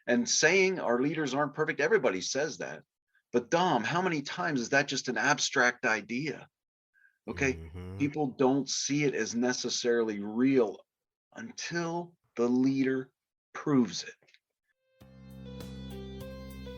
And saying our leaders aren't perfect, everybody says that. But Dom, how many times is that just an abstract idea? Okay. Hmm. People don't see it as necessarily real until the leader proves it.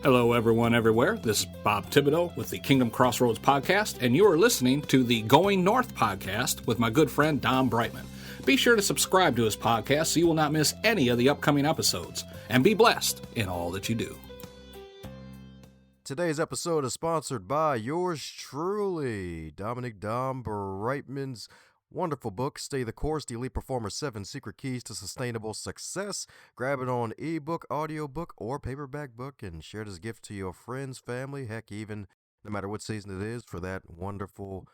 Hello, everyone, everywhere. This is Bob Thibodeau with the Kingdom Crossroads podcast, and you are listening to the Going North podcast with my good friend Dom Brightman. Be sure to subscribe to his podcast so you will not miss any of the upcoming episodes, and be blessed in all that you do. Today's episode is sponsored by yours truly, Dominic Dom Brightman's wonderful book, Stay the Course, The Elite Performer's 7 Secret Keys to Sustainable Success. Grab it on ebook, audiobook, or paperback book and share this gift to your friends, family, heck, even no matter what season it is, for that wonderful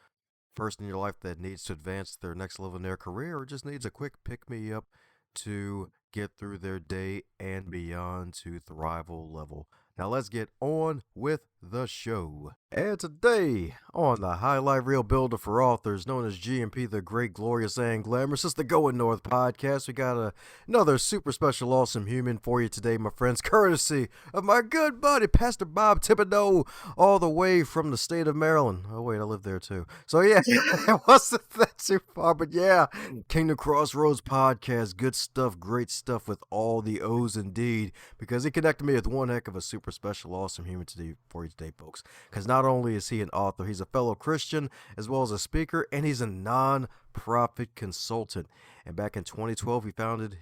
person in your life that needs to advance to their next level in their career or just needs a quick pick-me-up to get through their day and beyond to thrival level. Now let's get on with the show. And today, on the highlight reel builder for authors known as GMP, the Great, Glorious, and Glamorous, it's the Going North podcast. We got another super special, awesome human for you today, my friends, courtesy of my good buddy, Pastor Bob Thibodeau, all the way from the state of Maryland. Oh, wait, I live there too. So, yeah, it wasn't that too far, but yeah, Kingdom Crossroads podcast, good stuff, great stuff with all the O's indeed, because he connected me with one heck of a super special, awesome human today for you today, folks. Because not only is he an author, he's a fellow Christian as well as a speaker, and he's a non-profit consultant. And back in 2012, he founded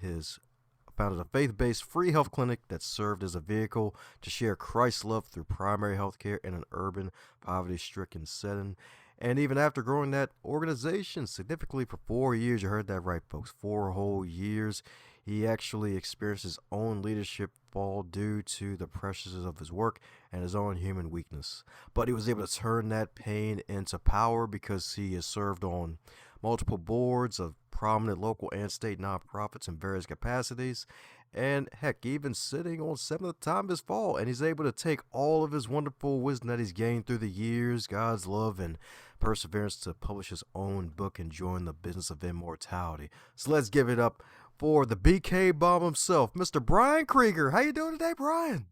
a faith-based free health clinic that served as a vehicle to share Christ's love through primary health care in an urban, poverty-stricken setting. And even after growing that organization significantly for 4 years, you heard that right, folks, 4 whole years, he actually experienced his own leadership fall due to the pressures of his work and his own human weakness. But he was able to turn that pain into power because he has served on multiple boards of prominent local and state nonprofits in various capacities. And heck, even sitting on 7th time of his fall. And he's able to take all of his wonderful wisdom that he's gained through the years, God's love and perseverance, to publish his own book and join the business of immortality. So let's give it up for the BK bomb himself, Mr. Brian Kreeger. How you doing today, Brian?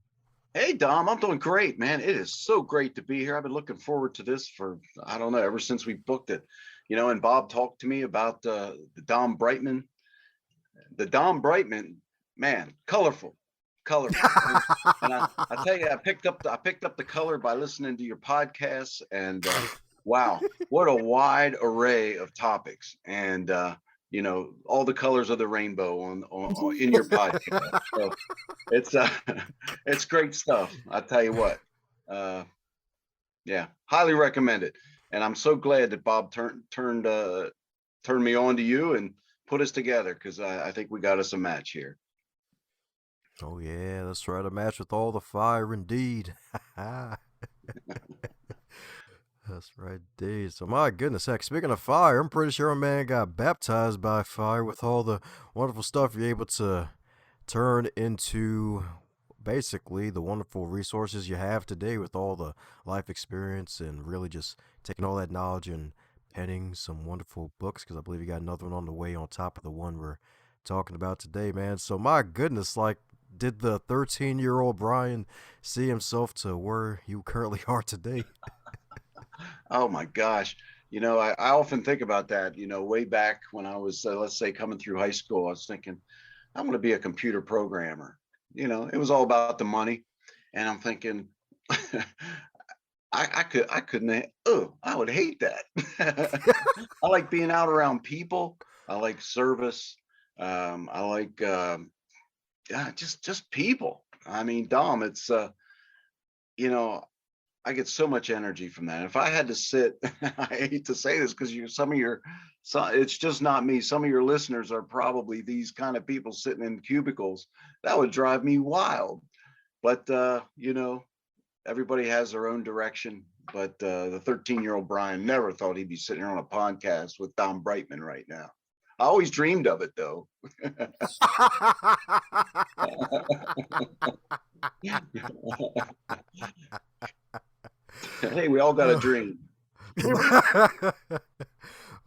Hey, Dom, I'm doing great, man. It is so great to be here. I've been looking forward to this for, I don't know, ever since we booked it. And Bob talked to me about the Dom Brightman. The Dom Brightman, man, colorful, colorful. And I tell you, I picked up the color by listening to your podcasts, and wow, what a wide array of topics, and all the colors of the rainbow on in your podcast. So it's it's great stuff. I tell you what, uh, yeah, highly recommend it. And I'm so glad that Bob turned me on to you and put us together, because I think we got us a match here. Oh yeah, that's right. A match with all the fire indeed. That's right, indeed. So my goodness, heck, speaking of fire, I'm pretty sure a man got baptized by fire with all the wonderful stuff you're able to turn into basically the wonderful resources you have today with all the life experience and really just taking all that knowledge and penning some wonderful books, because I believe you got another one on the way on top of the one we're talking about today, man. So my goodness, like, did the 13-year-old Brian see himself to where you currently are today? Oh my gosh. I often think about that. Way back when I was, let's say, coming through high school, I was thinking, I want to be a computer programmer. It was all about the money. And I'm thinking, I couldn't, oh, I would hate that. I like being out around people. I like service. I like, yeah, just people. I mean, Dom, it's, you know, I get so much energy from that. If I had to sit, I hate to say this because it's just not me. Some of your listeners are probably these kind of people sitting in cubicles. That would drive me wild. But everybody has their own direction. But the 13-year-old Brian never thought he'd be sitting here on a podcast with Dom Brightman right now. I always dreamed of it, though. Hey, we all got a dream.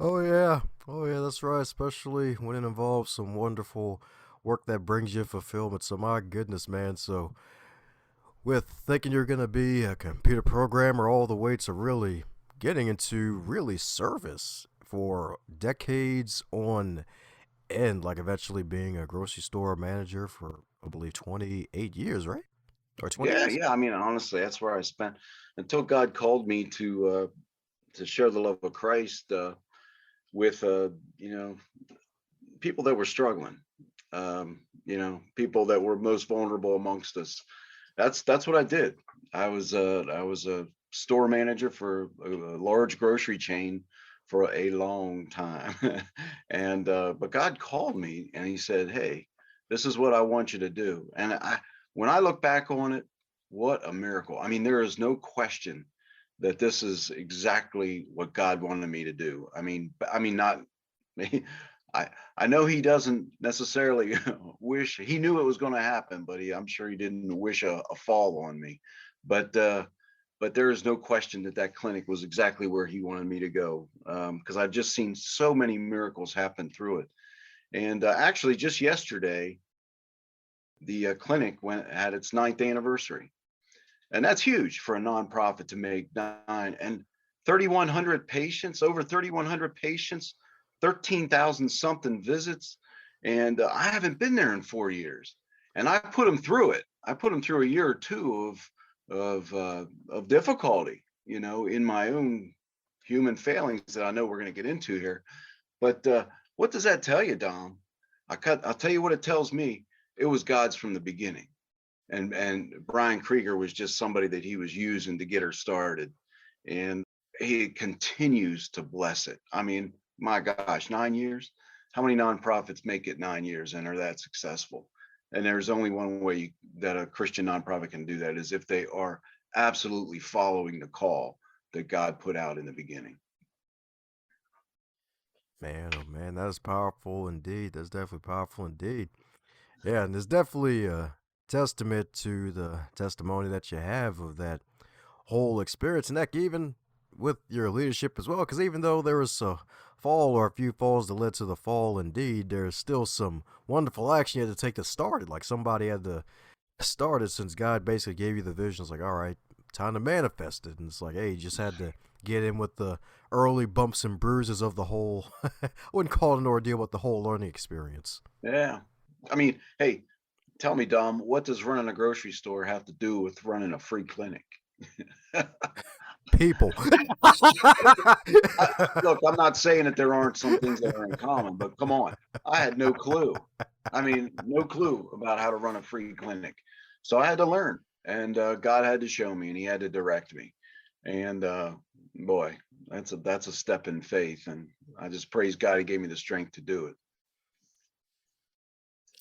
Oh yeah, oh yeah, that's right. Especially when it involves some wonderful, work that brings you fulfillment. So my goodness, man. So with thinking you're going to be a computer programmer all the way to really getting into really service for decades on end, like eventually being a grocery store manager for, I believe, 28 years, right? Or 20 Yeah, years? yeah. I mean, honestly, that's where I spent until God called me to share the love of Christ with you know, people that were struggling. People that were most vulnerable amongst us. That's what I did. I was a store manager for a large grocery chain for a long time, and but God called me and He said, "Hey, this is what I want you to do." And when I look back on it, what a miracle! I mean, there is no question that this is exactly what God wanted me to do. I mean, not me. I know He doesn't necessarily wish. He knew it was going to happen, but I'm sure He didn't wish a fall on me. But there is no question that that clinic was exactly where He wanted me to go, because I've just seen so many miracles happen through it. And actually, just yesterday, the clinic had its ninth anniversary, and that's huge for a nonprofit to make nine and 3,100 patients, over 3,100 patients, 13,000 something visits, and I haven't been there in 4 years, and I put them through it. I put them through a year or two of difficulty, in my own human failings that I know we're going to get into here. But what does that tell you, Dom? I'll tell you what it tells me. It was God's from the beginning, and Brian Kreeger was just somebody that He was using to get her started, and He continues to bless it. I mean, my gosh, 9 years. How many nonprofits make it 9 years and are that successful? And there's only one way that a Christian nonprofit can do that, is if they are absolutely following the call that God put out in the beginning. Man, oh man, that is powerful indeed. That's definitely powerful indeed. Yeah, and there's definitely a testament to the testimony that you have of that whole experience, and that even with your leadership as well, because even though there was a fall or a few falls that led to the fall, indeed, there's still some wonderful action you had to take to start it. Like somebody had to start it since God basically gave you the vision. It's like, all right, time to manifest it. And it's like, hey, you just had to get in with the early bumps and bruises of the whole, I wouldn't call it an ordeal, but the whole learning experience. Yeah. I mean, hey, tell me, Dom, what does running a grocery store have to do with running a free clinic? People. Look, I'm not saying that there aren't some things that are in common, but come on, I had no clue. I mean, no clue about how to run a free clinic, so I had to learn, and God had to show me, and He had to direct me, and boy, that's a step in faith, and I just praise God He gave me the strength to do it.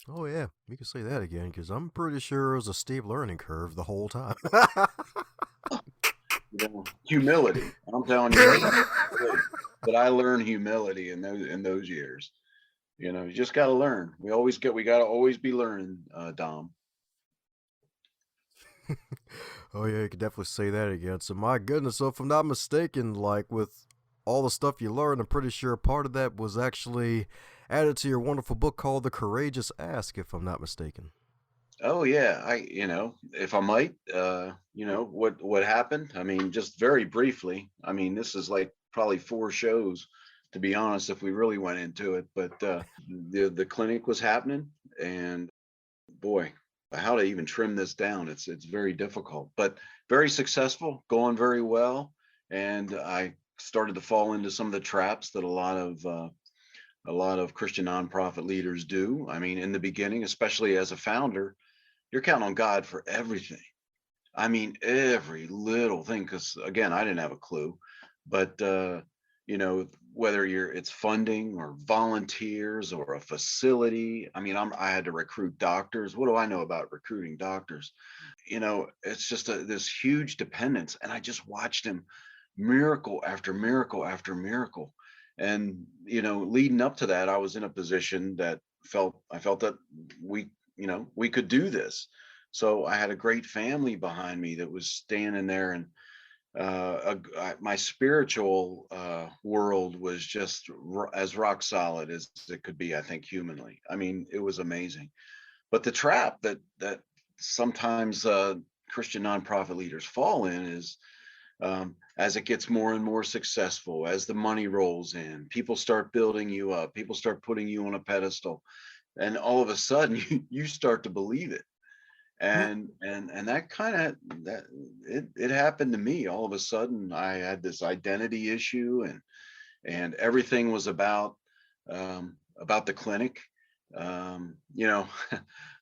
Oh yeah, you can say that again because I'm pretty sure it was a steep learning curve the whole time. Humility. I'm telling you right now, that I learned humility in those years. You just got to learn. We got to always be learning, Dom. Oh yeah, you could definitely say that again. So my goodness, so if I'm not mistaken, like with all the stuff you learned, I'm pretty sure part of that was actually added to your wonderful book called The Courageous Ask, if I'm not mistaken. Oh yeah, if I might, what happened. I mean, just very briefly. I mean, this is like probably 4 shows, to be honest, if we really went into it. But the clinic was happening, and boy, how to even trim this down? It's very difficult, but very successful, going very well. And I started to fall into some of the traps that a lot of Christian nonprofit leaders do. I mean, in the beginning, especially as a founder, you're counting on God for everything. I mean, every little thing, because again, I didn't have a clue. But whether it's funding or volunteers or a facility. I mean, I had to recruit doctors. What do I know about recruiting doctors? It's just this huge dependence, and I just watched him, miracle after miracle after miracle. And leading up to that, I was in a position that I felt that we could do this. So I had a great family behind me that was standing there, and my spiritual world was just as rock solid as it could be, I think, humanly. I mean, it was amazing. But the trap that sometimes Christian nonprofit leaders fall in is, as it gets more and more successful, as the money rolls in, people start building you up, people start putting you on a pedestal, and all of a sudden you start to believe it. And that kind of, that it happened to me. All of a sudden I had this identity issue, and everything was about the clinic. You know,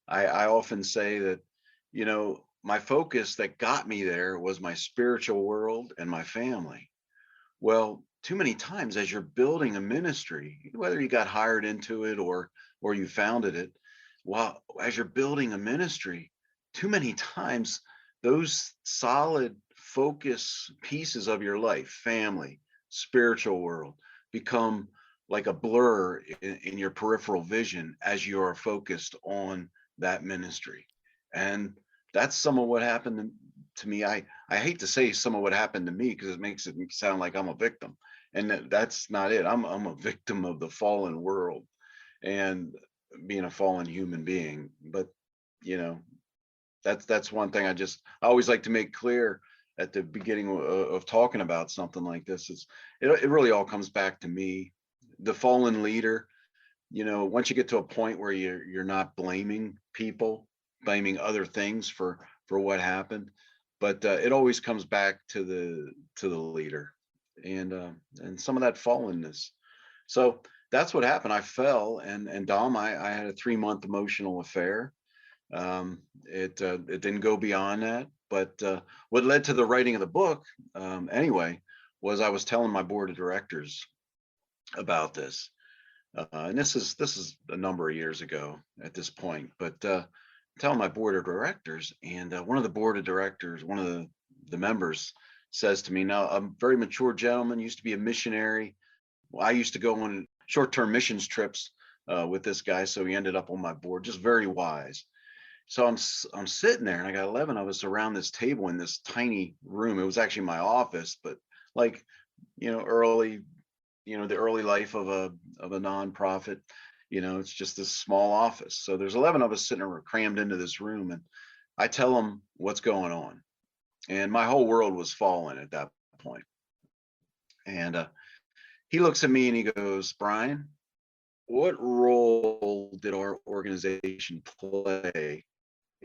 I often say that, you know, my focus that got me there was my spiritual world and my family. Well, too many times as you're building a ministry, whether you got hired into it or you founded it, well, as you're building a ministry, too many times those solid focus pieces of your life, family, spiritual world, become like a blur in your peripheral vision as you are focused on that ministry. And that's some of what happened to me. I hate to say some of what happened to me because it makes it sound like I'm a victim, and that's not it. I'm a victim of the fallen world and being a fallen human being. But you know, that's one thing I always like to make clear at the beginning of talking about something like this. Is it really all comes back to me, the fallen leader. You know, once you get to a point where you're not blaming people, blaming other things for what happened, but it always comes back to the leader, and some of that fallenness. So that's what happened. I fell, and Dom, I had a 3-month emotional affair. It didn't go beyond that, but what led to the writing of the book, anyway, was I was telling my board of directors about this, and this is a number of years ago at this point, but telling my board of directors, and one of the board of directors, one of the members, says to me, "Now, a very mature gentleman, used to be a missionary. Well, I used to go on short-term missions trips with this guy, so he ended up on my board. Just very wise." So I'm sitting there, and I got 11 of us around this table in this tiny room. It was actually my office, but like, the early life of a nonprofit, it's just this small office. So there's 11 of us sitting crammed into this room, and I tell them what's going on, and my whole world was falling at that point. And he looks at me and he goes, "Brian, what role did our organization play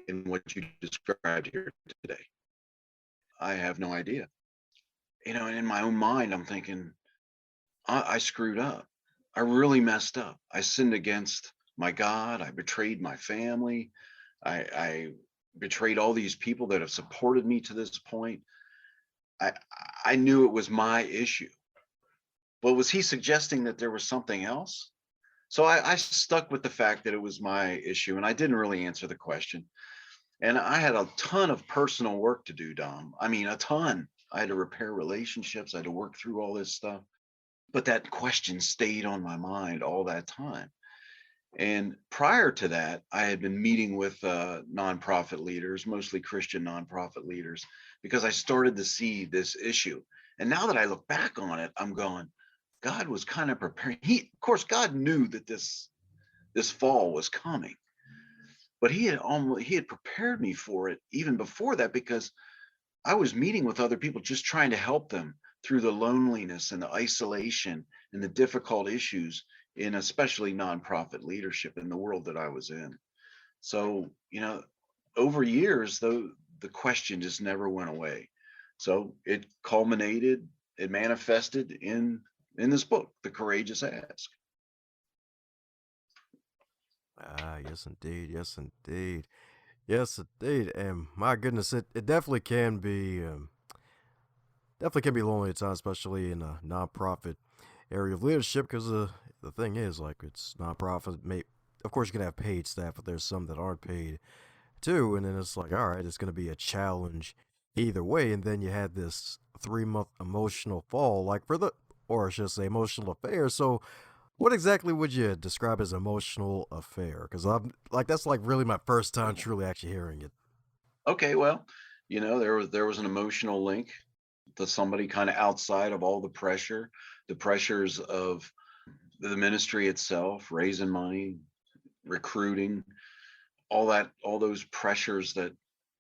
in what you described here today?" I have no idea. And in my own mind, I'm thinking, I screwed up. I really messed up. I sinned against my God. I betrayed my family. I betrayed all these people that have supported me to this point. I I knew it was my issue. But was he suggesting that there was something else? So I stuck with the fact that it was my issue, and I didn't really answer the question. And I had a ton of personal work to do, Dom. I mean, a ton. I had to repair relationships. I had to work through all this stuff. But that question stayed on my mind all that time. And prior to that, I had been meeting with nonprofit leaders, mostly Christian nonprofit leaders, because I started to see this issue. And now that I look back on it, I'm going, God was kind of preparing. Of course, God knew that this fall was coming, but he had prepared me for it even before that, because I was meeting with other people, just trying to help them through the loneliness and the isolation and the difficult issues in especially nonprofit leadership in the world that I was in. So, over years, though, the question just never went away. So it culminated, it manifested in this book, The Courageous Ask. Ah, yes, indeed. Yes, indeed. Yes, indeed. And my goodness, it definitely can be lonely at times, especially in a nonprofit area of leadership. Because the thing is, like, it's nonprofit. Of course, you can have paid staff, but there's some that aren't paid too. And then it's like, all right, it's going to be a challenge either way. And then you had this 3-month emotional fall, or I should say, emotional affair. So, what exactly would you describe as emotional affair? Because I'm like, that's like really my first time truly actually hearing it. Okay, well, there was an emotional link. to somebody kind of outside of all the pressures of the ministry itself, raising money, recruiting, all those pressures that,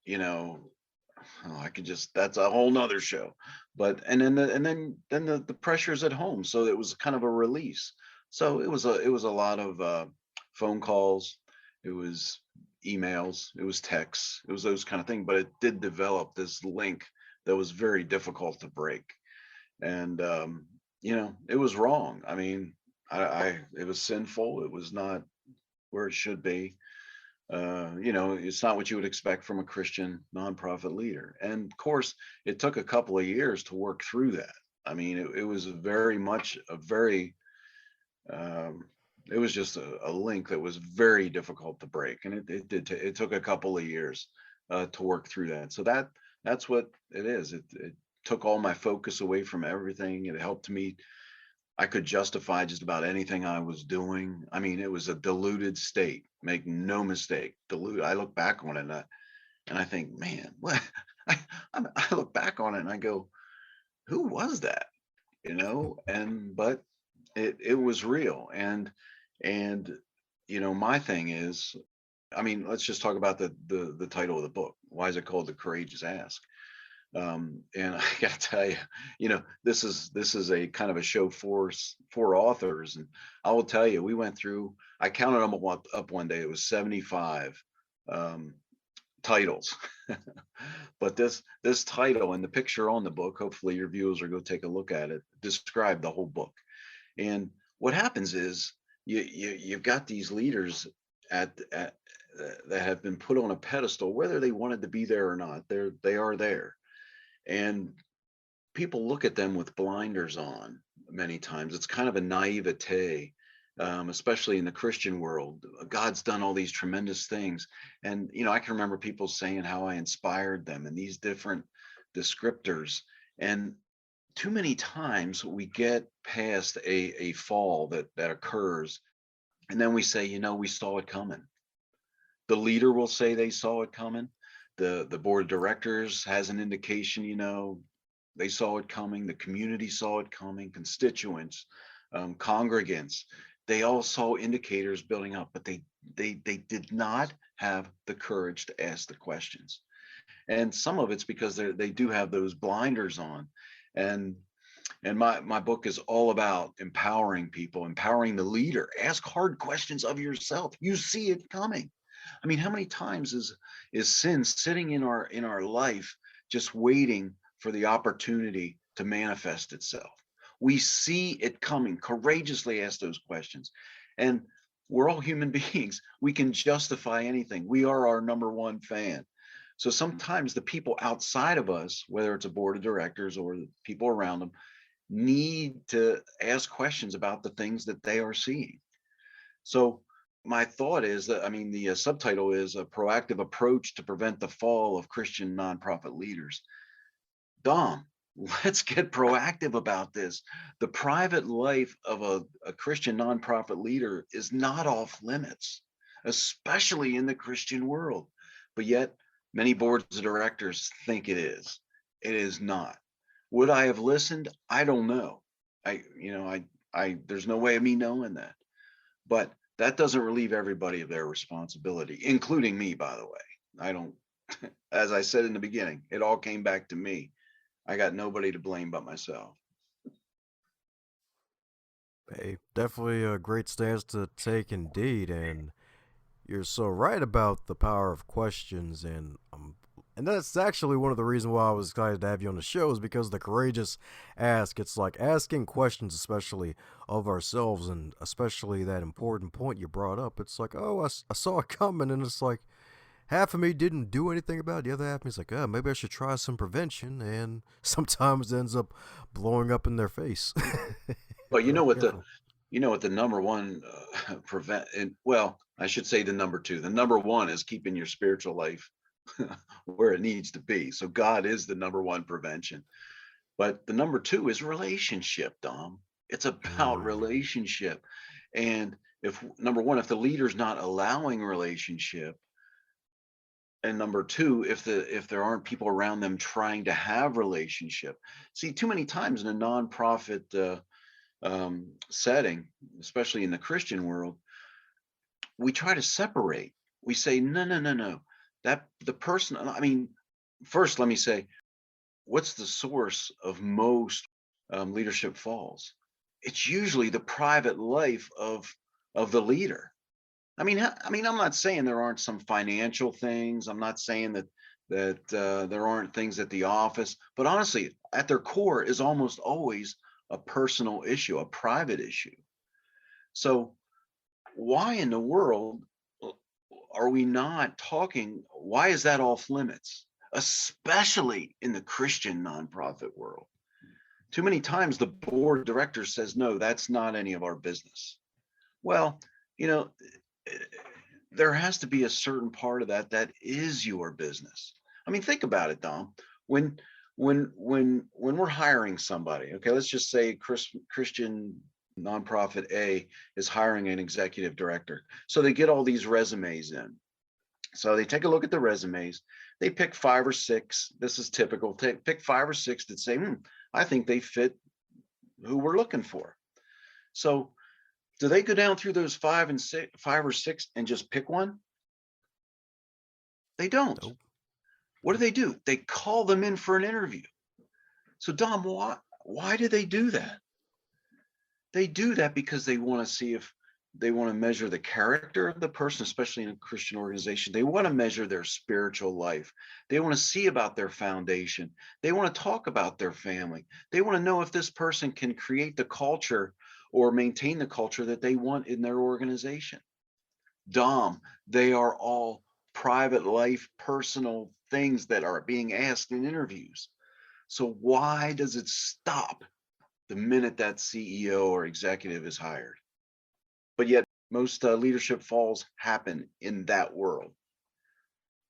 you know, oh, I could just, that's a whole nother show. But and then the pressures at home. So it was kind of a release. So it was a lot of phone calls, it was emails, it was texts, it was those kind of things. But it did develop this link that was very difficult to break. And it was wrong. I mean, I it was sinful. It was not where it should be. It's not what you would expect from a Christian nonprofit leader. And of course, it took a couple of years to work through that. I mean, it was very much a very, um, it was just a link that was very difficult to break. And it took a couple of years to work through that. So that's what it is. It took all my focus away from everything. It helped me. I could justify just about anything I was doing. I mean, it was a diluted state. Make no mistake, diluted. I look back on it and I think, man, what? I look back on it and I go, who was that? But it was real. And my thing is, I mean, let's just talk about the title of the book. Why is it called The Courageous Ask? And I gotta tell you, this is a kind of a show for authors, and I will tell you, we went through. I counted them up one day. It was 75 titles, but this title and the picture on the book. Hopefully, your viewers will go take a look at it. Describe the whole book, and what happens is you've got these leaders at that have been put on a pedestal, whether they wanted to be there or not. They are there. And people look at them with blinders on many times. It's kind of a naivete, especially in the Christian world. God's done all these tremendous things. And, I can remember people saying how I inspired them and these different descriptors. And too many times we get past a fall that occurs. And then we say, we saw it coming. The leader will say they saw it coming. The board of directors has an indication, they saw it coming. The community saw it coming. Constituents, congregants, they all saw indicators building up, but they did not have the courage to ask the questions. And some of it's because they do have those blinders on. And my book is all about empowering people, empowering the leader. Ask hard questions of yourself. You see it coming. I mean, how many times is sin sitting in our life, just waiting for the opportunity to manifest itself? We see it coming. Courageously ask those questions. And we're all human beings. We can justify anything. We are our number one fan. So sometimes the people outside of us, whether it's a board of directors or the people around them, need to ask questions about the things that they are seeing. So my thought is that, I mean, the subtitle is A Proactive Approach to Prevent the Fall of Christian Nonprofit Leaders. Dom, let's get proactive about this. The private life of a Christian nonprofit leader is not off limits, especially in the Christian world. But yet, many boards of directors think it is. It is not. Would I have listened? I don't know. There's no way of me knowing that. But that doesn't relieve everybody of their responsibility, including me, by the way. I don't, as I said in the beginning, it all came back to me. I got nobody to blame but myself. Hey, definitely a great stance to take indeed, and you're so right about the power of questions, and that's actually one of the reasons why I was excited to have you on the show is because the courageous ask. It's like asking questions, especially of ourselves, and especially that important point you brought up. It's like, oh, I saw it coming, and it's like half of me didn't do anything about it. The other half of me is like, oh, maybe I should try some prevention, and sometimes it ends up blowing up in their face. But you know what the Careful. number one well, I should say the number two. The number one is keeping your spiritual life where it needs to be. So God is the number one prevention. But the number two is relationship, Dom. It's about relationship. And if number one, if the leader's not allowing relationship, And number two, if there aren't people around them trying to have relationship. See, too many times in a nonprofit setting, especially in the Christian world, we try to separate. We say, no, no, no, no. That the person, I mean, first, let me say, what's the source of most leadership falls? It's usually the private life of the leader. I mean, I'm not saying there aren't some financial things. I'm not saying that there aren't things at the office, but honestly, at their core is almost always a personal issue, a private issue. So why in the world are we not talking? Why is that off limits, especially in the Christian nonprofit world? Too many times the board of directors says, no, that's not any of our business. Well, you know, there has to be a certain part of that that is your business. I mean, think about it, Dom. When when we're hiring somebody, okay, let's just say Christian nonprofit A is hiring an executive director. So they get all these resumes in. So they take a look at the resumes. They pick five or six. This is typical. Pick five or six that say, I think they fit who we're looking for. So do they go down through those five or six and just pick one? They don't. Nope. What do? They call them in for an interview. So Dom, why do they do that? They do that because they want to see if they want to measure the character of the person, especially in a Christian organization. They want to measure their spiritual life. They want to see about their foundation. They want to talk about their family. They want to know if this person can create the culture or maintain the culture that they want in their organization. Dom, they are all private life, personal things that are being asked in interviews. So why does it stop the minute that CEO or executive is hired? But yet most leadership falls happen in that world.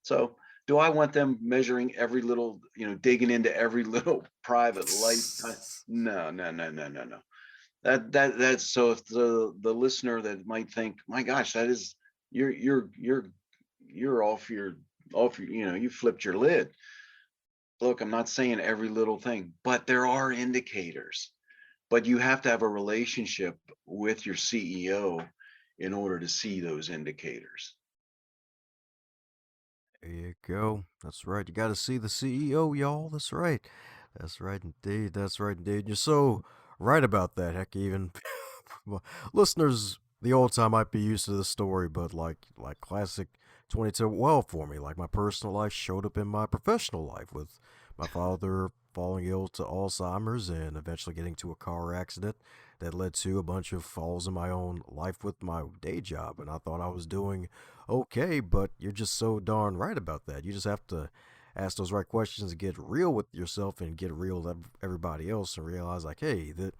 So do I want them measuring every little, digging into every little private life? No, no, no, no, no, no. That's so if the listener that might think, my gosh, that is you're off your, you flipped your lid. Look, I'm not saying every little thing, but there are indicators. But you have to have a relationship with your CEO in order to see those indicators. There you go. That's right. You got to see the CEO, y'all. That's right. That's right indeed. That's right indeed. You're so right about that. Heck, even well, listeners, the old time might be used to the story, but like classic 2012 for me. Like my personal life showed up in my professional life with my father falling ill to Alzheimer's and eventually getting to a car accident that led to a bunch of falls in my own life with my day job. And I thought I was doing okay, but you're just so darn right about that. You just have to ask those right questions and get real with yourself and get real with everybody else and realize, like, hey, that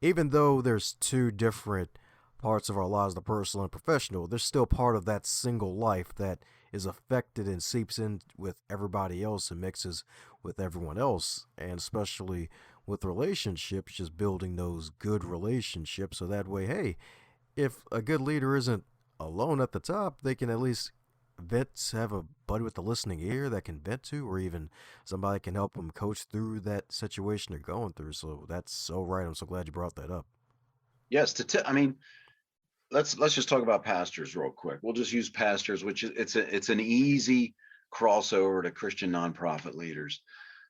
even though there's two different parts of our lives, the personal and professional, there's still part of that single life that is affected and seeps in with everybody else and mixes with everyone else. And especially with relationships, just building those good relationships so that way, hey, if a good leader isn't alone at the top, they can at least vent, have a buddy with a listening ear that can vent to, or even somebody can help them coach through that situation they're going through. So that's so right. I'm so glad you brought that up. Yes, I mean, let's just talk about pastors real quick. We'll just use pastors, which is it's an easy crossover to Christian nonprofit leaders.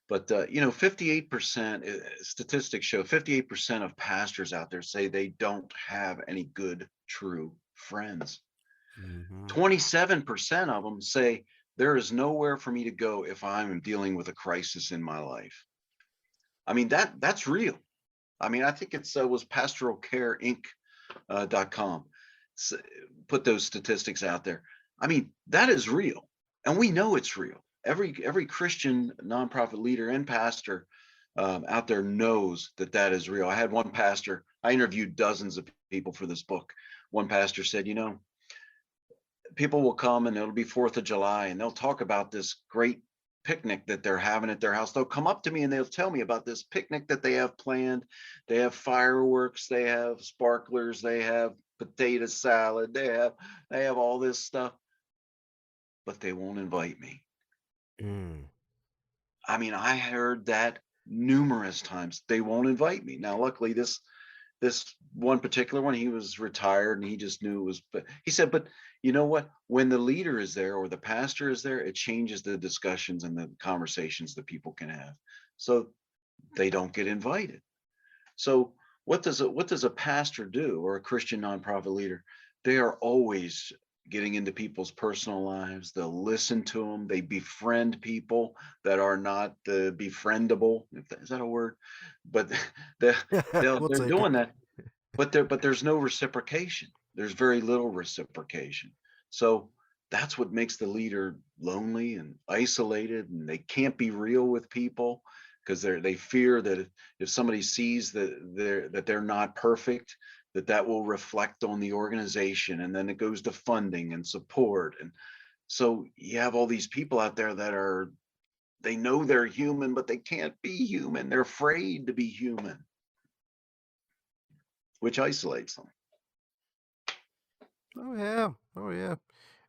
But 58% statistics show 58% of pastors out there say they don't have any good, true friends. Mm-hmm. 27% of them say there is nowhere for me to go if I'm dealing with a crisis in my life. I mean, that's real. I mean, I think it was pastoralcareinc.com put those statistics out there. I mean, that is real, and we know it's real. Every Christian nonprofit leader and pastor out there knows that is real. I had one pastor. I interviewed dozens of people for this book. One pastor said, people will come and it'll be 4th of July and they'll talk about this great picnic that they're having at their house. They'll come up to me and they'll tell me about this picnic that they have planned. They have fireworks, they have sparklers, they have potato salad, they have all this stuff. but they won't invite me. Mm. I mean, I heard that numerous times. They won't invite me. Now, luckily, this one particular one, he was retired and he just knew it was, but he said, but you know what? When the leader is there or the pastor is there, it changes the discussions and the conversations that people can have. So they don't get invited. So what does a pastor do, or a Christian nonprofit leader? They are always getting into people's personal lives. They'll listen to them. They befriend people that are not the befriendable. Is that a word? But they We'll they're take it. doing that. But there's no reciprocation. There's very little reciprocation. So that's what makes the leader lonely and isolated, and they can't be real with people because they fear that if somebody sees that they're not perfect, that will reflect on the organization, and then it goes to funding and support. And so you have all these people out there that they know they're human, but they can't be human. They're afraid to be human, which isolates them. Oh yeah. Oh yeah.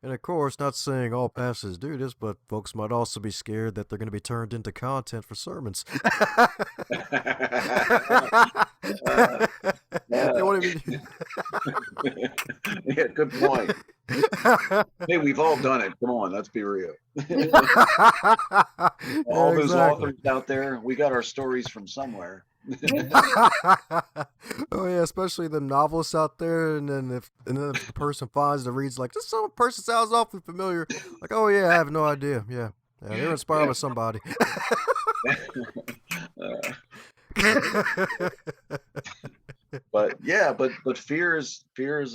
And of course, not saying all pastors do this, but folks might also be scared that they're going to be turned into content for sermons. Uh, They uh, won't even. yeah, good point. Hey, we've all done it. Come on, let's be real. Yeah, All those exactly. authors out there, we got our stories from somewhere. Oh yeah, especially the novelists out there, and then if the person finds it reads like this, some person sounds awfully familiar. Like, oh yeah, I have no idea. Yeah, yeah, they were inspired by somebody. Uh, but yeah, but fear is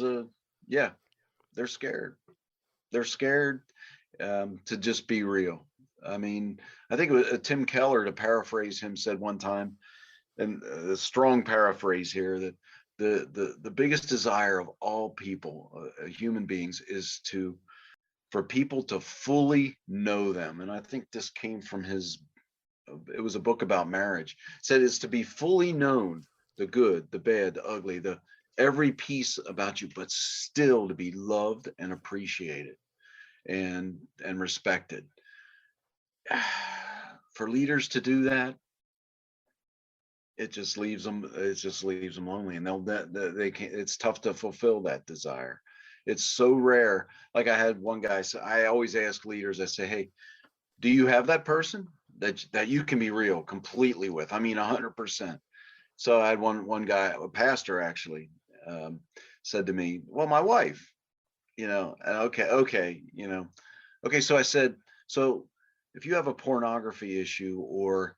a yeah. They're scared. They're scared to just be real. I mean, I think it was Tim Keller, to paraphrase him, said one time, and a strong paraphrase here, that the biggest desire of all people, human beings, is for people to fully know them. And I think this came from it was a book about marriage. It said it's to be fully known, the good, the bad, the ugly, the every piece about you, but still to be loved and appreciated and respected. For leaders to do that, it just leaves them lonely, and they can't. It's tough to fulfill that desire. It's so rare. Like, I had one guy say, I always ask leaders, I say, hey, do you have that person that you can be real completely with? I mean, 100%. So I had one guy, a pastor actually, um, said to me, well, my wife, and okay, okay. So I said, so if you have a pornography issue, or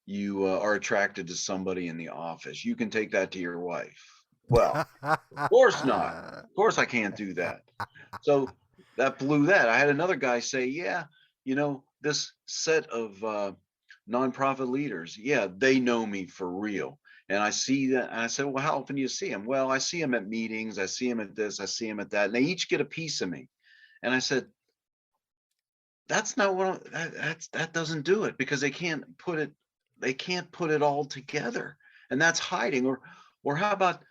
you are attracted to somebody in the office, you can take that to your wife. Well, of course not. Of course I can't do that. So that blew that. I had another guy say, yeah, this set of nonprofit leaders, yeah, they know me for real. And I see that. And I said, well, how often do you see them? Well, I see them at meetings. I see them at this. I see them at that. And they each get a piece of me. And I said, that's not that doesn't do it, because they can't put it all together. And that's hiding. Or how about,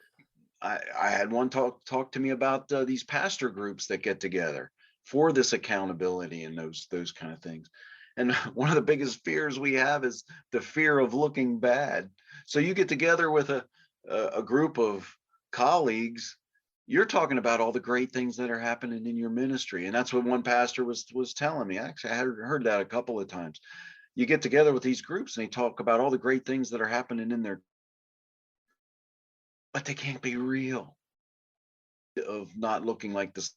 I had one talk to me about these pastor groups that get together for this accountability and those kind of things. And one of the biggest fears we have is the fear of looking bad. So you get together with a group of colleagues, you're talking about all the great things that are happening in your ministry. And that's what one pastor was telling me. Actually, I had heard that a couple of times. You get together with these groups and they talk about all the great things that are happening in there, but they can't be real, of not looking like this.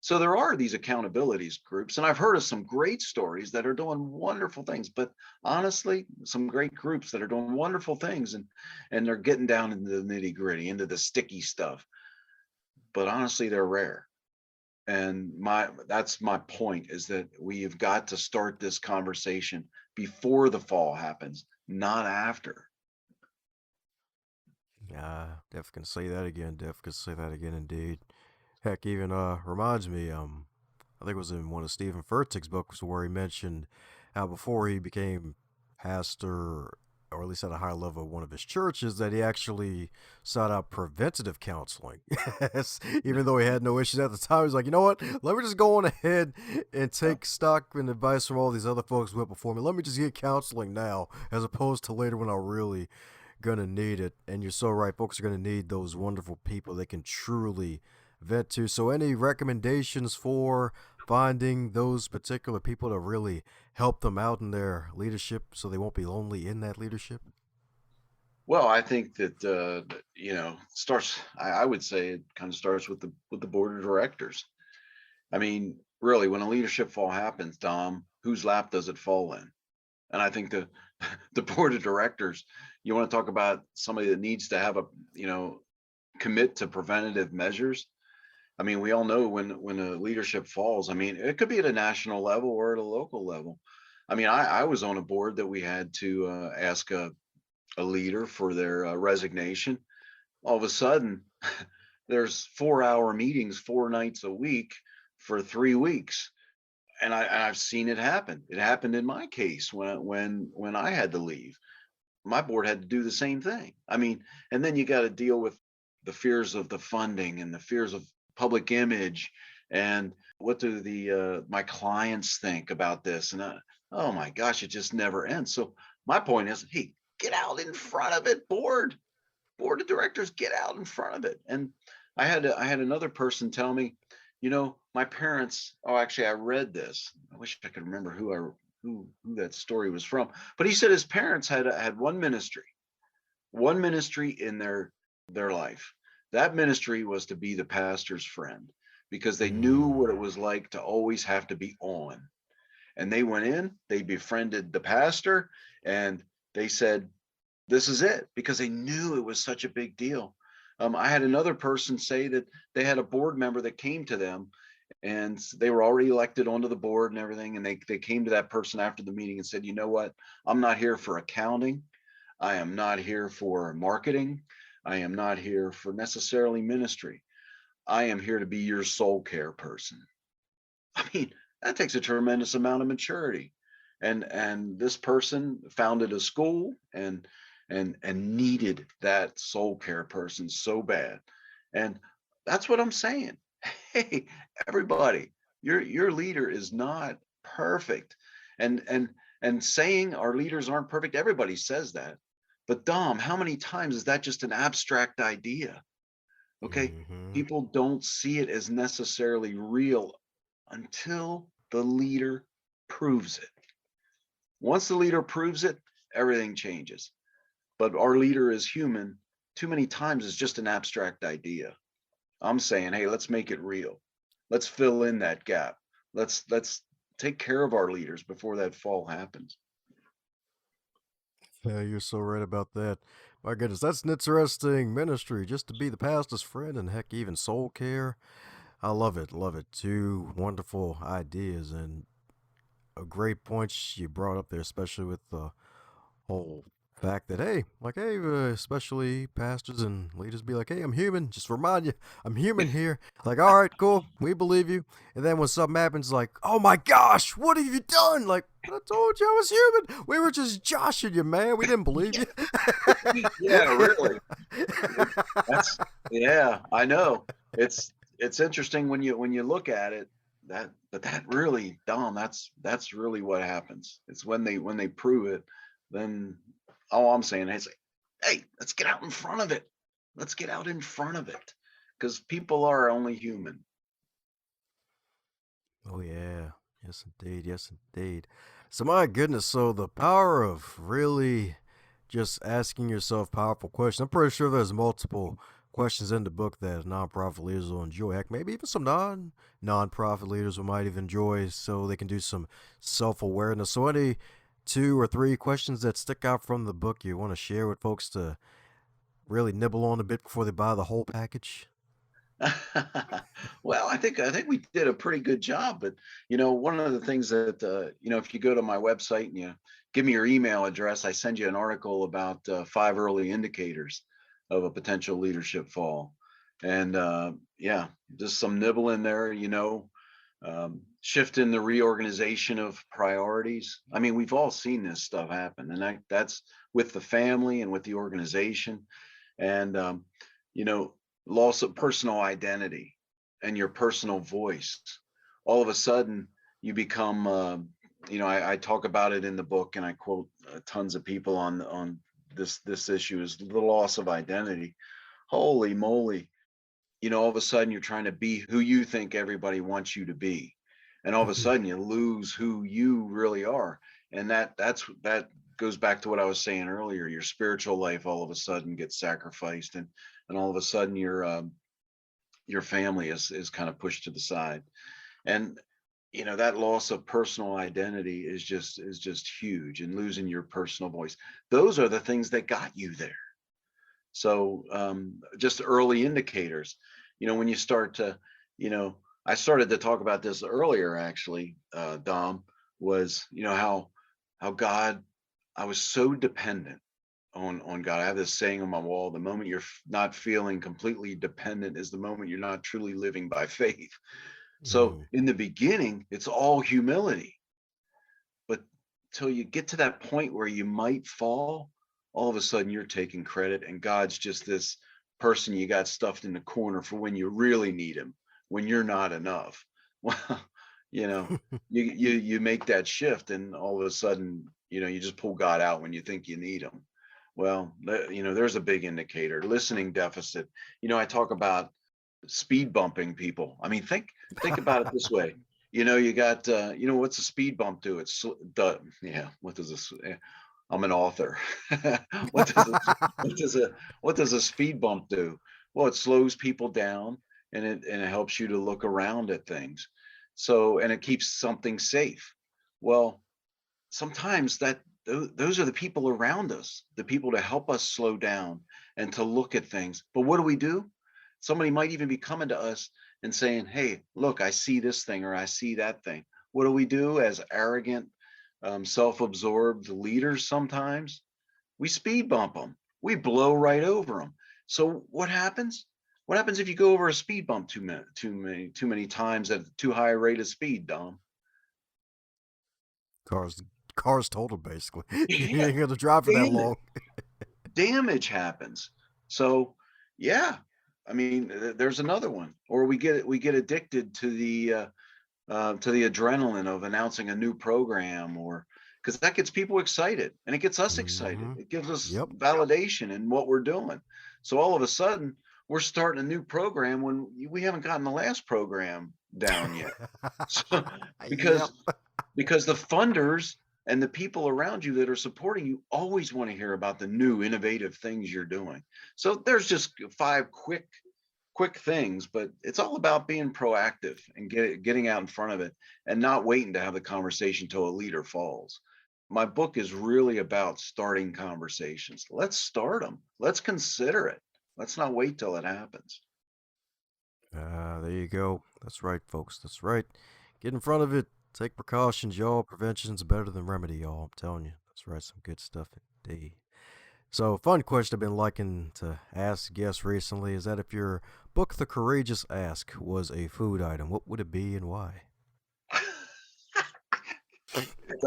So there are these accountabilities groups, and I've heard of some great stories that are doing wonderful things. But honestly, some great groups that are doing wonderful things, and they're getting down into the nitty gritty, into the sticky stuff. But honestly, they're rare. And that's my point, is that we have got to start this conversation before the fall happens, not after. Def can say that again. Def can say that again, indeed. Heck, even reminds me. I think it was in one of Stephen Furtick's books where he mentioned how before he became pastor or at least at a high level of one of his churches, that he actually sought out preventative counseling. Even though he had no issues at the time, he's like, you know what? Let me just go on ahead and take stock and advice from all these other folks who went before me. Let me just get counseling now, as opposed to later when I really gonna need it. And you're so right, folks are gonna need those wonderful people they can truly vet to. So, any recommendations for finding those particular people to really help them out in their leadership so they won't be lonely in that leadership? Well, I think that starts. I would say it kind of starts with the board of directors. I mean, really, when a leadership fall happens, Dom, whose lap does it fall in? And I think the the board of directors. You want to talk about somebody that needs to have a commit to preventative measures. I mean, we all know when a leadership falls. I mean, it could be at a national level or at a local level. I mean, I was on a board that we had to ask a leader for their resignation. All of a sudden, there's 4-hour meetings 4 nights a week for 3 weeks, and I've seen it happen. It happened in my case when I had to leave. My board had to do the same thing. I mean, and then you got to deal with the fears of the funding and the fears of public image, and what do the my clients think about this? And oh my gosh, it just never ends. So my point is, hey, get out in front of it, board of directors, get out in front of it. And I had another person tell me, my parents. Oh, actually, I read this. I wish I could remember who that story was from. But he said his parents had one ministry in their life. That ministry was to be the pastor's friend, because they knew what it was like to always have to be on. And they went in, they befriended the pastor, and they said, this is it, because they knew it was such a big deal. I had another person say that they had a board member that came to them, and they were already elected onto the board and everything. And they came to that person after the meeting and said, you know what? I'm not here for accounting. I am not here for marketing. I am not here for necessarily ministry. I am here to be your soul care person. I mean, that takes a tremendous amount of maturity. And this person founded a school and needed that soul care person so bad. And that's what I'm saying. Hey, everybody, your leader is not perfect. And saying our leaders aren't perfect, everybody says that. But Dom, how many times is that just an abstract idea? Okay. Mm-hmm. People don't see it as necessarily real until the leader proves it. Once the leader proves it, everything changes. But our leader is human. Too many times is just an abstract idea. I'm saying, hey, let's make it real. Let's fill in that gap. Let's take care of our leaders before that fall happens. Yeah, you're so right about that. My goodness, that's an interesting ministry, just to be the pastor's friend and heck, even soul care. I love it, love it. Two wonderful ideas and a great point you brought up there, especially with the whole fact that, hey, like, hey, especially pastors and leaders be like, hey, I'm human. Just remind you, I'm human here. Like, all right, cool, we believe you. And then when something happens, like, oh my gosh, what have you done? Like, I told you I was human. We were just joshing you, man. We didn't believe you. Yeah, really. That's yeah, I know. It's interesting when you look at it, but that really, Dom, that's really what happens. It's when they prove it, then all I'm saying is, hey, let's get out in front of it. Let's get out in front of it, because people are only human. Oh yeah, yes indeed, yes indeed. So my goodness, so the power of really just asking yourself powerful questions. I'm pretty sure there's multiple questions in the book that nonprofit leaders will enjoy. Heck, maybe even some nonprofit leaders will might even enjoy, so they can do some self awareness. So any 2 or 3 questions that stick out from the book you want to share with folks to really nibble on a bit before they buy the whole package? Well, I think we did a pretty good job. But one of the things that if you go to my website and you give me your email address, I send you an article about 5 early indicators of a potential leadership fall. And yeah, just some nibble in there. shift in the reorganization of priorities. I mean, we've all seen this stuff happen, and that's with the family and with the organization, and you know, loss of personal identity and your personal voice. All of a sudden, you become, you know, I talk about it in the book, and I quote tons of people on this issue is the loss of identity. Holy moly! You know, all of a sudden you're trying to be who you think everybody wants you to be, and all of a sudden you lose who you really are. And that goes back to what I was saying earlier. Your spiritual life all of a sudden gets sacrificed, and all of a sudden your family is kind of pushed to the side. And you know, that loss of personal identity is just huge, and losing your personal voice. Those are the things that got you there. So just early indicators, you know, when you start to, you know, I started to talk about this earlier, actually, Dom, was, you know, how God, I was so dependent on God. I have this saying on my wall: the moment you're not feeling completely dependent is the moment you're not truly living by faith. So Mm. in the beginning, it's all humility, but till you get to that point where you might fall, all of a sudden you're taking credit, and God's just this person you got stuffed in the corner for when you really need him, when you're not enough. Well, you know, you make that shift, and all of a sudden, you know, you just pull God out when you think you need him. Well, you know, there's a big indicator. Listening deficit. You know, I talk about speed bumping people. I mean, think about it this way. You know, you got you know, what's a speed bump do? Yeah. What does this? I'm an author. what does a, what does a speed bump do? Well, it slows people down, and it helps you to look around at things. So, and it keeps something safe. Well, sometimes those are the people around us, the people to help us slow down and to look at things. But what do? Somebody might even be coming to us and saying, "Hey, look, I see this thing, or I see that thing." What do we do as arrogant, self-absorbed leaders? Sometimes we speed bump them. We blow right over them. So what happens? What happens if you go over a speed bump too many times at too high a rate of speed, Dom? Cars, cars totaled basically. You Yeah, ain't gonna drive for that damn it. long. Damage happens. So yeah, I mean, there's another one. Or we get addicted to the adrenaline of announcing a new program, or because that gets people excited, and it gets us excited. Hmm. It gives us Yep. validation in what we're doing. So all of a sudden we're starting a new program when we haven't gotten the last program down yet. So Yep. because the funders and the people around you that are supporting you always want to hear about the new innovative things you're doing. So there's just five quick things, but it's all about being proactive and getting out in front of it, and not waiting to have the conversation till a leader falls. My book is really about starting conversations. Let's start them. Let's consider it. Let's not wait till it happens. There you go. That's right, folks. That's right. Get in front of it. Take precautions, y'all. Prevention's better than remedy, y'all. I'm telling you. That's right. Some good stuff indeed. So, fun question I've been liking to ask guests recently is that if your book, The Courageous Ask, was a food item, what would it be and why?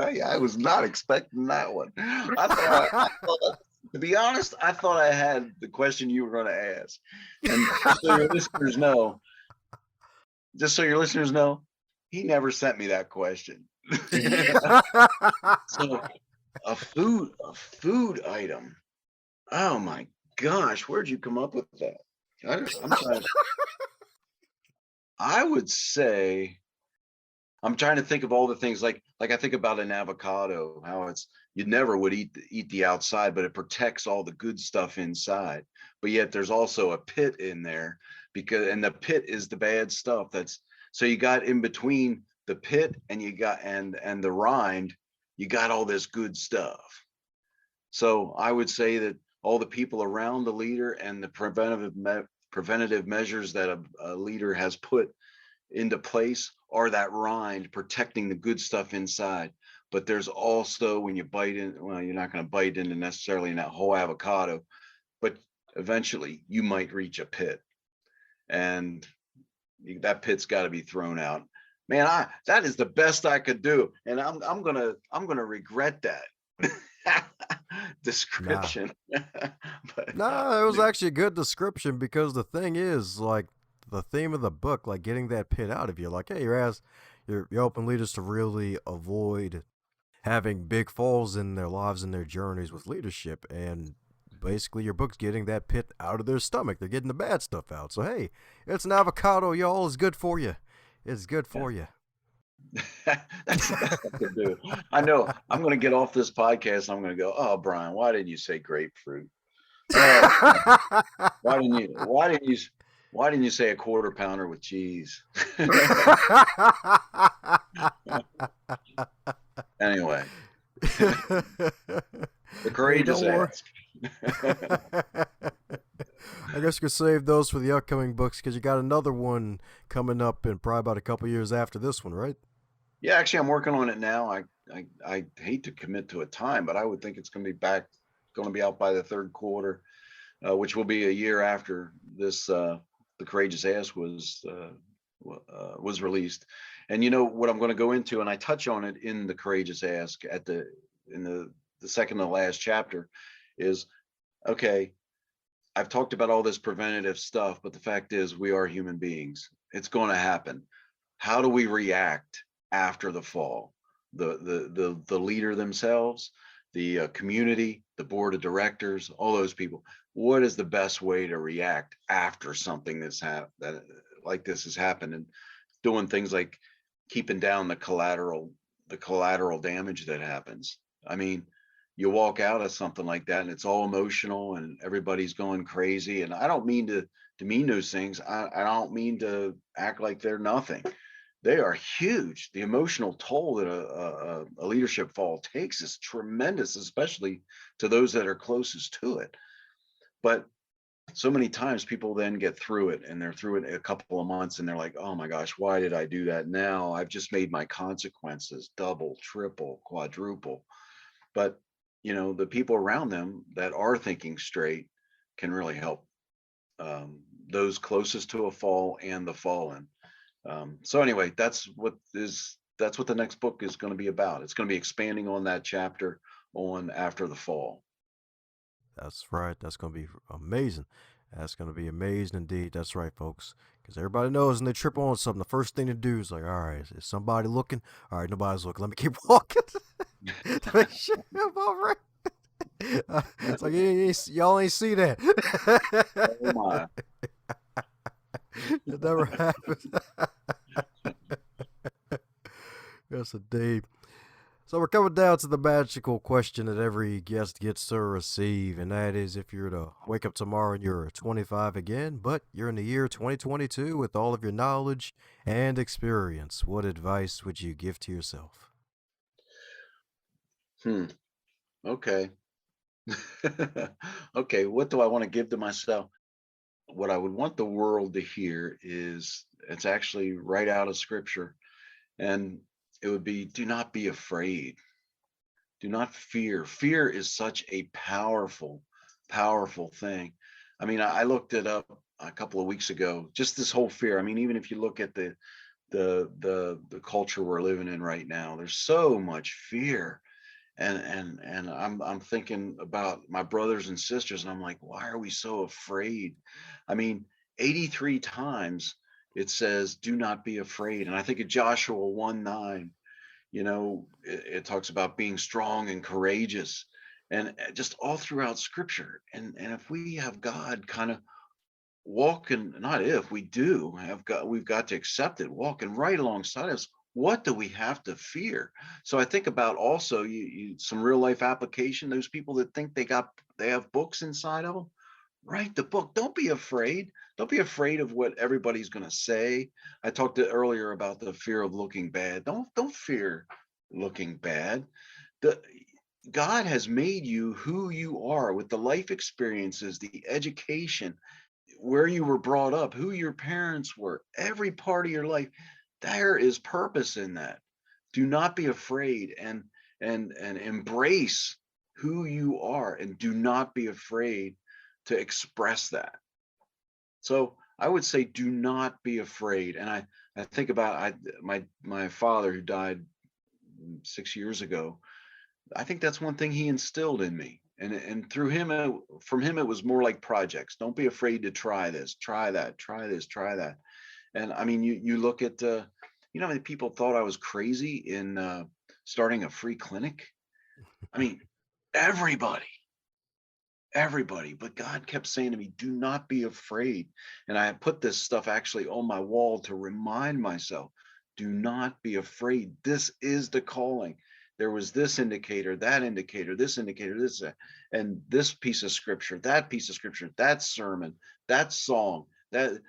I was not expecting that one. I thought, to be honest, I thought I had the question you were going to ask. And just so your listeners know, he never sent me that question. So a food item. Oh my gosh, where'd you come up with that? I'm trying. I would say I'm trying to think of all the things, like I think about an avocado, how it's you never would eat the outside, but it protects all the good stuff inside. But yet there's also a pit in there, and the pit is the bad stuff. So you got in between the pit and you got and the rind, you got all this good stuff. So I would say that all the people around the leader and the preventative measures that a leader has put into place are that rind protecting the good stuff inside. But there's also, when you bite in, well, you're not going to bite into necessarily in that whole avocado, but eventually you might reach a pit, and that pit's got to be thrown out. Man, that is the best I could do, and I'm gonna regret that Nah. description. But Nah, it was actually a good description because the thing is, like, the theme of the book, like getting that pit out of you, like, hey, you're helping leaders to really avoid having big falls in their lives and their journeys with leadership, and basically your book's getting that pit out of their stomach. They're getting the bad stuff out. So hey, it's an avocado, y'all. It's good for you. It's good for you. that's the best I could do. I know I'm going to get off this podcast and I'm going to go, oh, Brian, why didn't you say grapefruit? Oh, why didn't you say a quarter pounder with cheese? Anyway, the courageous ask. I guess you could save those for the upcoming books because you got another one coming up in probably about a couple years after this one, right? Yeah, actually, I'm working on it now. I hate to commit to a time, but I would think it's going to be out by the third quarter, which will be a year after this. The Courageous Ass was released, and you know what I'm going to go into, and I touch on it in the Courageous Ask in the second to last chapter, is okay. I've talked about all this preventative stuff, but the fact is, we are human beings. It's going to happen. How do we react after the fall? The leader themselves, the community, the board of directors, all those people. What is the best way to react after something like this has happened? And doing things like keeping down the collateral damage that happens. I mean, you walk out of something like that and it's all emotional and everybody's going crazy. And I don't mean to demean those things. I don't mean to act like they're nothing. They are huge. The emotional toll that a leadership fall takes is tremendous, especially to those that are closest to it. But so many times people then get through it and they're through it a couple of months and they're like, oh my gosh, why did I do that? Now I've just made my consequences double, triple, quadruple. But you know, the people around them that are thinking straight can really help those closest to a fall and the fallen. So anyway, that's what the next book is going to be about. It's going to be expanding on that chapter on after the fall. That's right. That's going to be amazing. That's going to be amazing indeed. That's right, folks. Because everybody knows when they trip on something, the first thing to do is like, all right, is somebody looking? All right, nobody's looking. Let me keep walking. To make sure I'm all right. It's like, y'all ain't see that. Oh my. It never happened. Yes, indeed. So we're coming down to the magical question that every guest gets to receive, and that is if you're to wake up tomorrow and you're 25 again, but you're in the year 2022 with all of your knowledge and experience, what advice would you give to yourself? Okay. Okay, what do I want to give to myself? What I would want the world to hear is, it's actually right out of scripture, and it would be, do not be afraid. Do not fear. Fear is such a powerful, powerful thing. I mean, I looked it up a couple of weeks ago, just this whole fear. I mean, even if you look at the culture we're living in right now, there's so much fear. And I'm thinking about my brothers and sisters, and I'm like, why are we so afraid? I mean, 83 times it says, do not be afraid. And I think of Joshua 1:9, you know, it talks about being strong and courageous, and just all throughout scripture. And if we have God kind of walking, not if we do have God, we've got to accept it, walking right alongside us. What do we have to fear? So I think about also some real life application. Those people that think they have books inside of them, write the book. Don't be afraid. Don't be afraid of what everybody's going to say. I talked earlier about the fear of looking bad. Don't fear looking bad. The God has made you who you are with the life experiences, the education, where you were brought up, who your parents were, every part of your life. There is purpose in that. Do not be afraid, and embrace who you are, and do not be afraid to express that. So I would say do not be afraid. And I think about my father who died 6 years ago. I think that's one thing he instilled in me. And through him, from him, it was more like projects. Don't be afraid to try this, try that, try this, try that. And I mean, you look at, you know, how many people thought I was crazy in starting a free clinic. I mean, everybody, everybody. But God kept saying to me, "Do not be afraid." And I put this stuff actually on my wall to remind myself, "Do not be afraid. This is the calling." There was this indicator, that indicator, this indicator, this, and this piece of scripture, that piece of scripture, that sermon, that song, that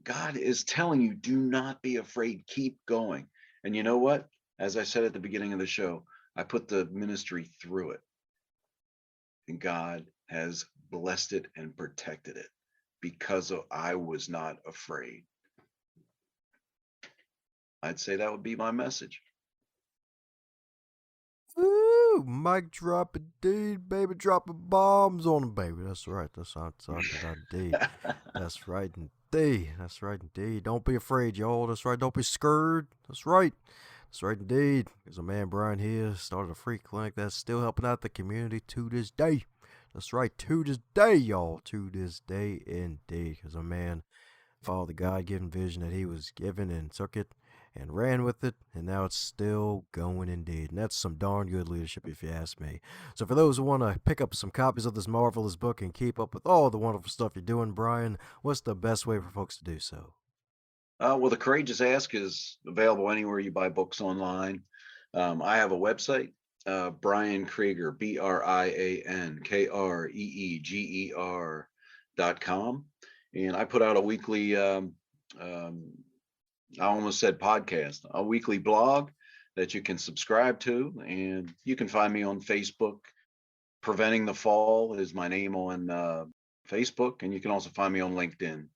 God is telling you, do not be afraid, keep going. And you know what? As I said at the beginning of the show, I put the ministry through it, and God has blessed it and protected it because I was not afraid. I'd say that would be my message. Ooh, mic drop indeed, baby, dropping bombs on them, baby. That's right. That's what I'm talking about indeed. That's right indeed. That's right indeed. Don't be afraid, y'all. That's right. Don't be scared. That's right. That's right indeed. There's a man, Brian, here started a free clinic that's still helping out the community to this day. That's right, to this day, y'all. To this day indeed. There's a man followed the God-given vision that he was given and took it and ran with it, and now it's still going indeed. And that's some darn good leadership, if you ask me. So for those who want to pick up some copies of this marvelous book and keep up with all the wonderful stuff you're doing, Brian, what's the best way for folks to do so? Well, The Courageous Ask is available anywhere you buy books online. I have a website, Brian Kreeger, BrianKreeger.com. And I put out a weekly, I almost said podcast, a weekly blog that you can subscribe to. And you can find me on Facebook. Preventing the Fall is my name on Facebook. And you can also find me on LinkedIn.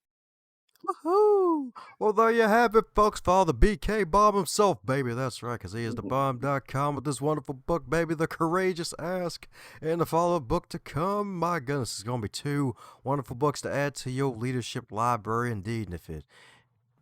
Woohoo! Well, there you have it, folks. Follow the BK Bomb himself, baby. That's right, because he is the bomb.com with this wonderful book, baby, The Courageous Ask. And the follow-up book to come. My goodness, it's going to be 2 wonderful books to add to your leadership library, indeed. And if it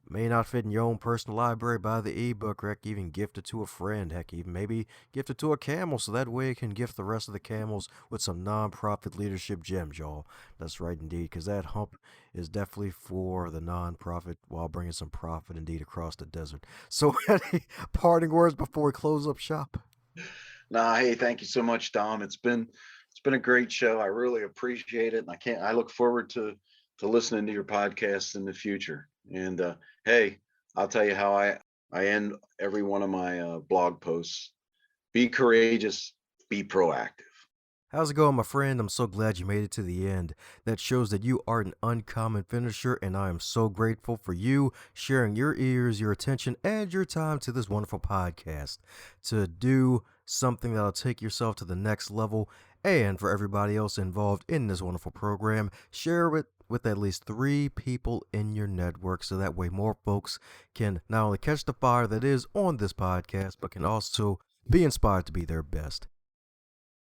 may not fit in your own personal library, buy the ebook, or heck, even gift it to a friend. Heck, even maybe gift it to a camel, so that way it can gift the rest of the camels with some non-profit leadership gems, y'all. That's right indeed, because that hump is definitely for the non-profit while bringing some profit indeed across the desert. So any parting words before we close up shop? Nah, hey, thank you so much, Dom. It's been a great show. I really appreciate it. And I look forward to listening to your podcast in the future. And hey, I'll tell you how I end every one of my blog posts. Be courageous, be proactive. How's it going, my friend? I'm so glad you made it to the end. That shows that you are an uncommon finisher, and I am so grateful for you sharing your ears, your attention, and your time to this wonderful podcast to do something that'll take yourself to the next level. And for everybody else involved in this wonderful program, share it with at least 3 people in your network so that way more folks can not only catch the fire that is on this podcast, but can also be inspired to be their best.